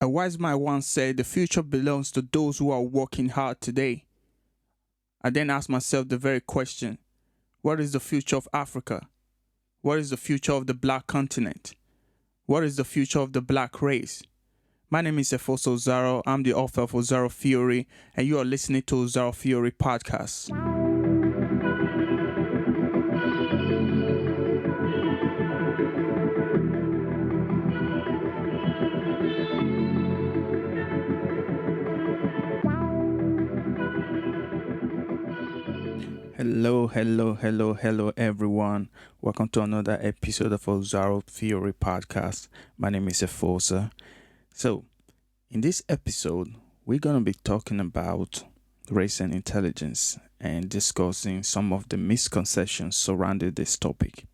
A wise man once said, "The future belongs to those who are working hard today." I then asked myself the very question: what is the future of Africa? What is the future of the black continent? What is the future of the black race? My name is Efosa Osaro. I'm the author of Osaro Theory, and you are listening to Osaro Theory Podcast. Hello, everyone. Welcome to another episode of Osaro Theory Podcast. My name is Efosa. So, in this episode, we're going to be talking about race and intelligence and discussing some of the misconceptions surrounding this topic.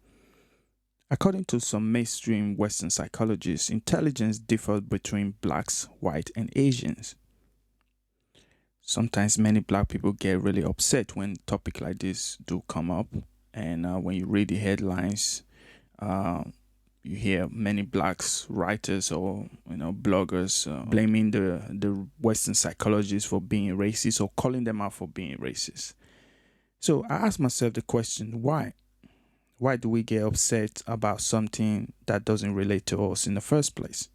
According to some mainstream Western psychologists, intelligence differs between blacks, white, and Asians. Sometimes many black people get really upset when topics like this do come up, and when you read the headlines, you hear many blacks writers or bloggers blaming the Western psychologists for being racist or calling them out for being racist. So I asked myself the question: why? Why do we get upset about something that doesn't relate to us in the first place?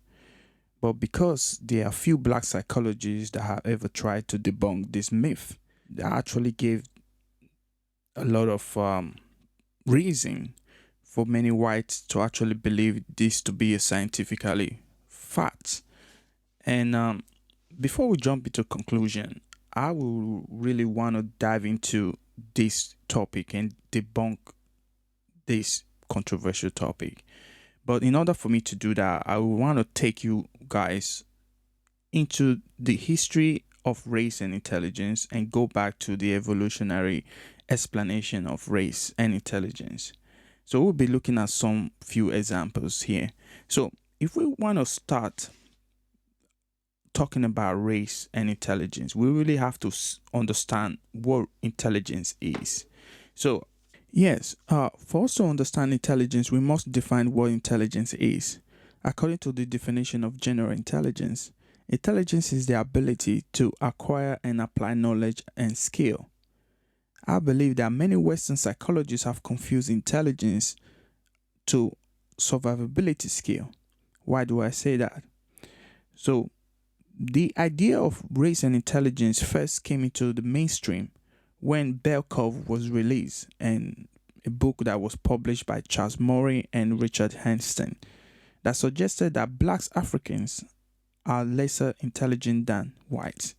But because there are few black psychologists that have ever tried to debunk this myth, they actually gave a lot of reason for many whites to actually believe this to be a scientifically fact. And before we jump into conclusion, I will really want to dive into this topic and debunk this controversial topic. But in order for me to do that, I will want to take you guys into the history of race and intelligence and go back to the evolutionary explanation of race and intelligence. So we'll be looking at some few examples here. So if we want to start talking about race and intelligence, we really have to understand what intelligence is. So yes, for us to understand intelligence, we must define what intelligence is. According to the definition of general intelligence, intelligence is the ability to acquire and apply knowledge and skill. I believe that many Western psychologists have confused intelligence to survivability skill. Why do I say that? So, the idea of race and intelligence first came into the mainstream when Bell Curve was released, and a book that was published by Charles Murray and Richard Henston that suggested that black Africans are lesser intelligent than whites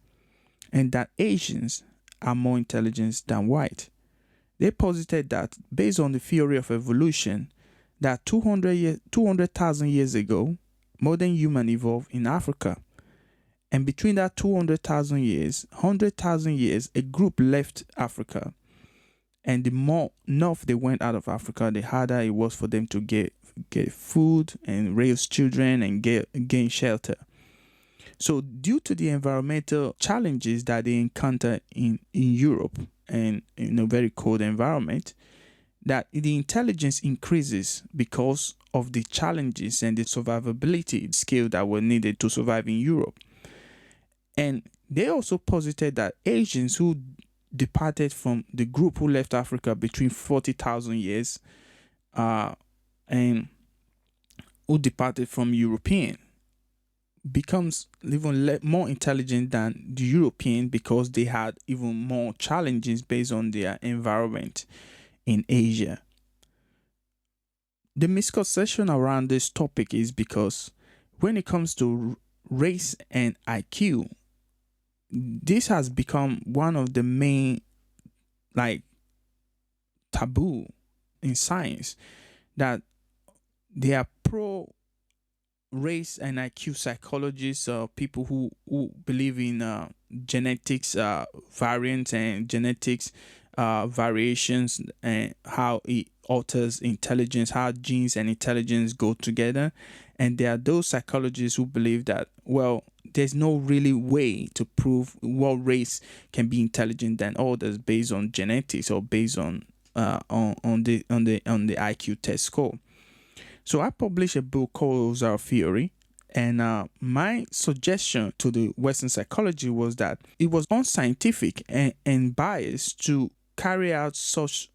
and that Asians are more intelligent than white. They posited that based on the theory of evolution, that 200,000 years ago, modern human evolved in Africa. And between that 200,000 years, 100,000 years, a group left Africa. And the more north they went out of Africa, the harder it was for them to get food and raise children and gain shelter. So due to the environmental challenges that they encounter in Europe and in a very cold environment, that the intelligence increases because of the challenges and the survivability skill that were needed to survive in Europe. And they also posited that Asians who departed from the group who left Africa between 40,000 years and who departed from European becomes even more intelligent than the European because they had even more challenges based on their environment in Asia. The misconception around this topic is because when it comes to race and IQ, this has become one of the main taboo in science, that they are pro race and IQ psychologists, people who believe in genetics variants and genetics variations and how it alters intelligence, how genes and intelligence go together. And there are those psychologists who believe that, well, there's no really way to prove what race can be intelligent than others based on genetics or based on the IQ test score. So I published a book called Osaro Theory, And my suggestion to the Western psychology was that it was unscientific and biased to carry out such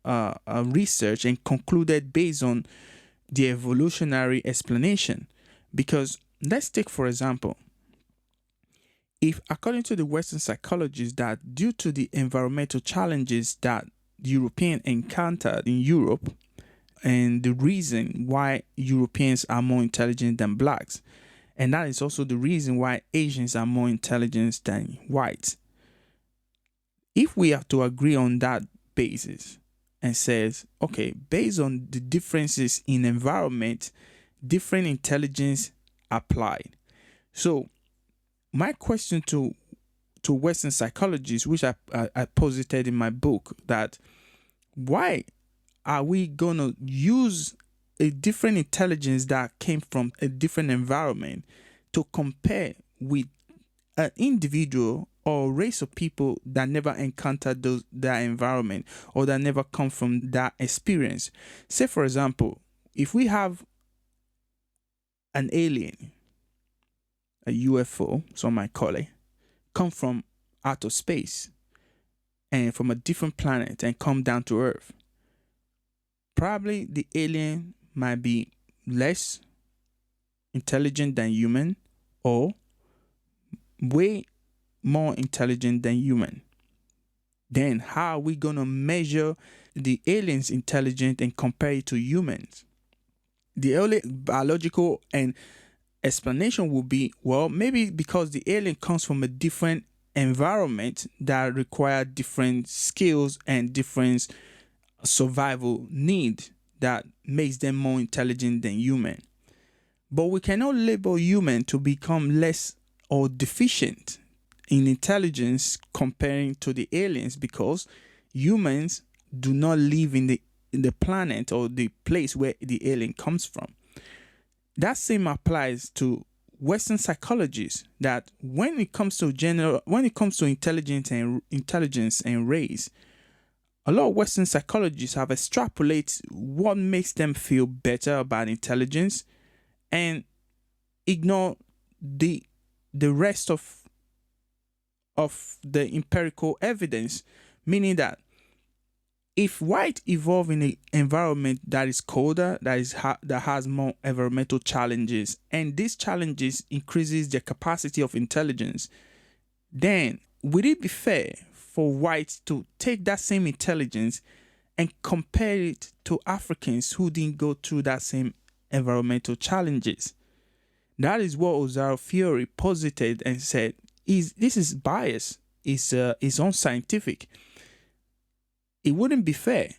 research and concluded based on the evolutionary explanation. Because let's take, for example, if according to the Western psychologists that due to the environmental challenges that Europeans encountered in Europe, and the reason why Europeans are more intelligent than blacks, and that is also the reason why Asians are more intelligent than whites. If we have to agree on that basis and says, okay, based on the differences in environment, different intelligence applied. So my question to Western psychologists, which I posited in my book, that why are we going to use a different intelligence that came from a different environment to compare with an individual or race of people that never encountered that environment or that never come from that experience? Say, for example, if we have an alien, a UFO, some might call it, come from outer space and from a different planet and come down to Earth, probably the alien might be less intelligent than human or way more intelligent than human. Then how are we going to measure the alien's intelligence and compare it to humans? The only biological and explanation will be, well, maybe because the alien comes from a different environment that require different skills and different survival need that makes them more intelligent than human. But we cannot label human to become less or deficient in intelligence comparing to the aliens, because humans do not live in the planet or the place where the alien comes from. That same applies to Western psychologists, that when it comes to intelligence and race, a lot of Western psychologists have extrapolated what makes them feel better about intelligence and ignore the rest of the empirical evidence, meaning that if white evolve in an environment that is colder, that has more environmental challenges, and these challenges increases their capacity of intelligence, then would it be fair for whites to take that same intelligence and compare it to Africans who didn't go through that same environmental challenges? That is what Osaro Theory posited and said this is bias, is unscientific. It wouldn't be fair,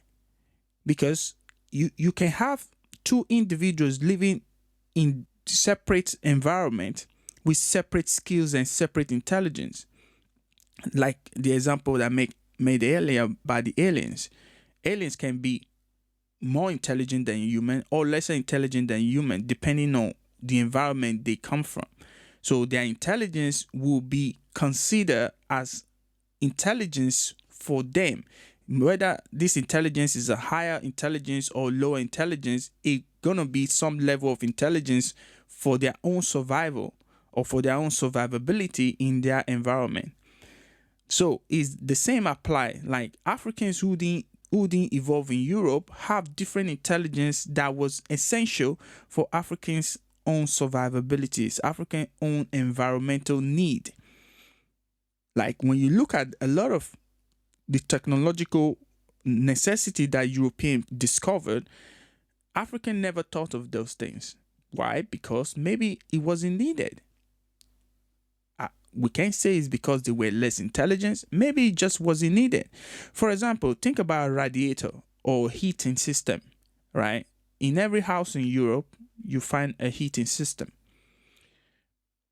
because you can have two individuals living in separate environment with separate skills and separate intelligence. Like the example that made earlier by the aliens. Aliens can be more intelligent than human or lesser intelligent than human, depending on the environment they come from. So their intelligence will be considered as intelligence for them. Whether this intelligence is a higher intelligence or lower intelligence, it's gonna be some level of intelligence for their own survival or for their own survivability in their environment. So is the same apply? Like Africans who didn't evolve in Europe have different intelligence that was essential for Africans' own survivabilities, African own environmental need. Like when you look at a lot of the technological necessity that Europeans discovered, African never thought of those things. Why? Because maybe it wasn't needed. We can't say it's because they were less intelligent. Maybe it just wasn't needed. For example, think about a radiator or heating system, right? In every house in Europe, you find a heating system.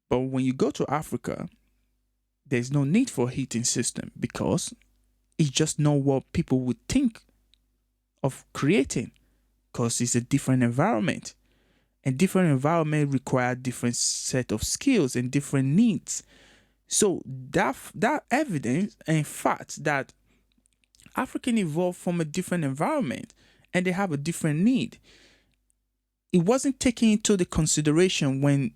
But when you go to Africa, there's no need for a heating system because it's just not what people would think of creating, because it's a different environment. And different environment require different set of skills and different needs. So that evidence and fact that African evolved from a different environment and they have a different need it wasn't taken into the consideration when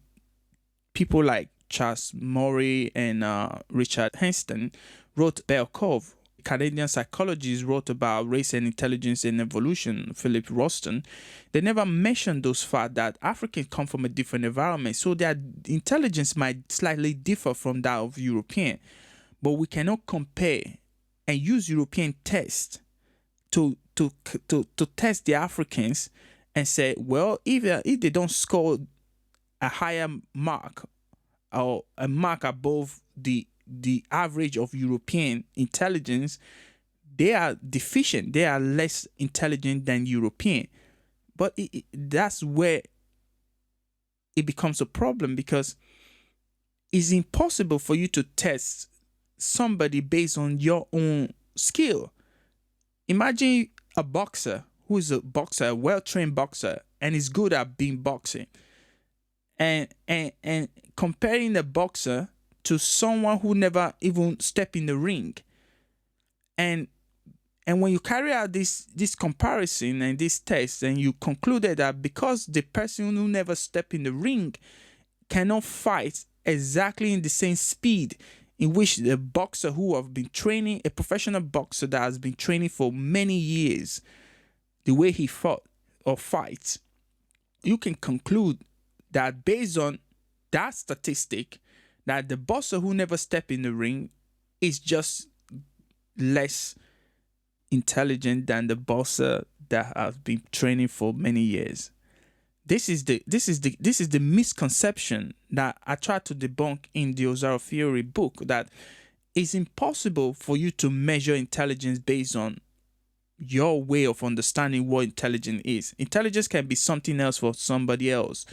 people like Charles Murray and Richard Henston wrote Bell Curve. Canadian psychologists wrote about race and intelligence and evolution, Philip Roston. They never mentioned those facts that Africans come from a different environment, so their intelligence might slightly differ from that of European. But we cannot compare and use European tests to test the Africans and say, well, if they don't score a higher mark or a mark above the average of European intelligence, they are deficient. They are less intelligent than European. But that's where it becomes a problem, because it's impossible for you to test somebody based on your own skill. Imagine a boxer who is a well-trained boxer, and is good at being boxing. And comparing the boxer to someone who never even stepped in the ring. And when you carry out this comparison and this test, and you concluded that because the person who never stepped in the ring cannot fight exactly in the same speed in which the boxer who have been training, a professional boxer that has been training for many years, the way he fought or fights, you can conclude that based on that statistic, that the boxer who never stepped in the ring is just less intelligent than the boxer that has been training for many years. This is the misconception that I try to debunk in the Osaro Theory book, that it's impossible for you to measure intelligence based on your way of understanding what intelligence is. Intelligence can be something else for somebody else,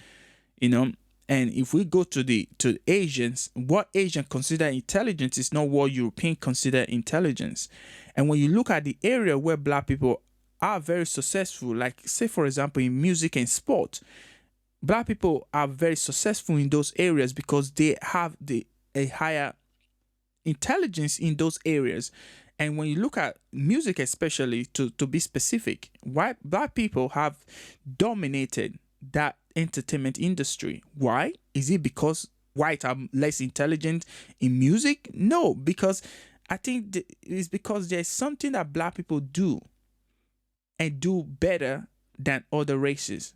you know. And if we go to Asians, what Asian consider intelligence is not what European consider intelligence. And when you look at the area where Black people are very successful, like say for example in music and sport, Black people are very successful in those areas because they have a higher intelligence in those areas. And when you look at music, especially to be specific, Black people have dominated that entertainment industry. Why? Is it because white are less intelligent in music? No, because I think it's because there's something that Black people do and do better than other races.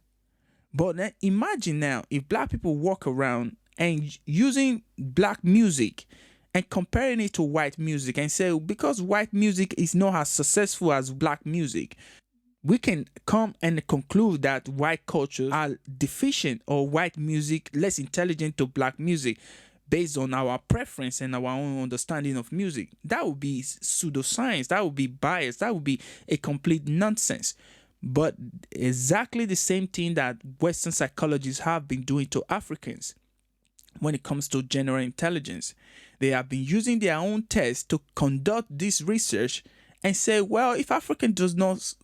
But then imagine now if Black people walk around and using Black music and comparing it to white music and say, because white music is not as successful as Black music, we can come and conclude that white cultures are deficient or white music less intelligent to Black music based on our preference and our own understanding of music. That would be pseudoscience. That would be bias. That would be a complete nonsense. But exactly the same thing that Western psychologists have been doing to Africans when it comes to general intelligence. They have been using their own tests to conduct this research and say, well, if African does not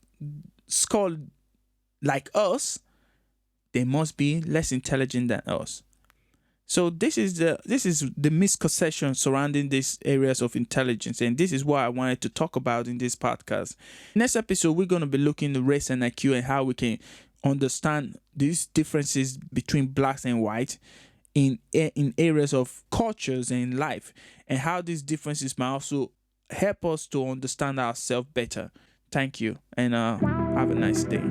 score like us, they must be less intelligent than us. So this is the misconception surrounding these areas of intelligence, and this is what I wanted to talk about in this podcast. Next episode, we're going to be looking at race and IQ and how we can understand these differences between blacks and whites in areas of cultures and life, and how these differences might also help us to understand ourselves better. Thank you, and have a nice day.